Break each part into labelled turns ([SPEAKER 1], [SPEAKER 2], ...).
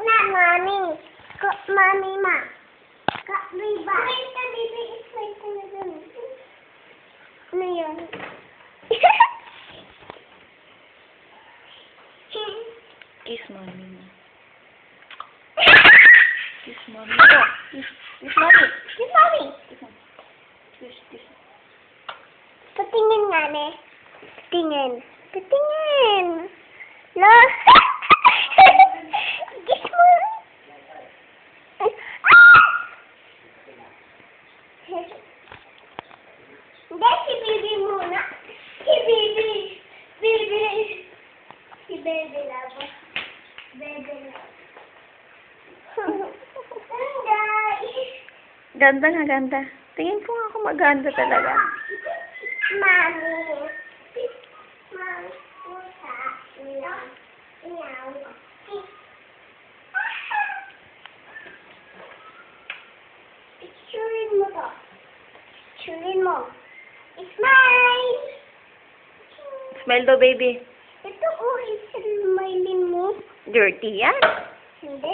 [SPEAKER 1] na, Mami. Mami, ma. Biba. Wait na, baby. Wait na dun. Ano yun?
[SPEAKER 2] Kiss mommy mo. Kiss mommy. Oh, kiss mommy.
[SPEAKER 1] Kiss, Mami.
[SPEAKER 2] Kiss.
[SPEAKER 1] Patingin nga, ne. Patingin. No. Kiss mo. Hindi, si Bibi muna. Si Bibi. Si Baby Love. Baby Love.
[SPEAKER 2] Ganda nga, ganda. Tingin ko nga kung maganda talaga.
[SPEAKER 1] Mami. Mami. Pusa. Meow. Picturein mo to. Picturein mo. Smile!
[SPEAKER 2] Smile daw, baby.
[SPEAKER 1] Ito ismailin mo.
[SPEAKER 2] Dirty yan.
[SPEAKER 1] Hindi.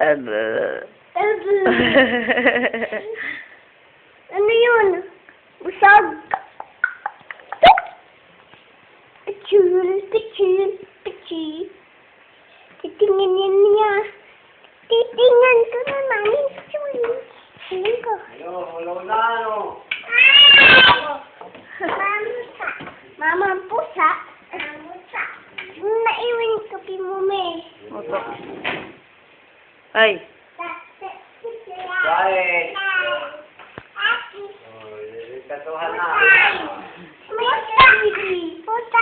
[SPEAKER 2] Aba.
[SPEAKER 1] Ano yun? Busog. Picture. Titingnan yan niya. Titingnan ko na, Mami. Tingnan ko.
[SPEAKER 3] Hello na, ano?
[SPEAKER 1] Mama, pusa. Naiwan ko pi mo, me.
[SPEAKER 2] Opo. Ay.
[SPEAKER 3] Dahil. Katuhan na.
[SPEAKER 1] Pusa, Bibi. Pusa.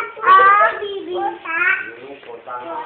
[SPEAKER 1] Bibi. Pusa.
[SPEAKER 3] Puta na.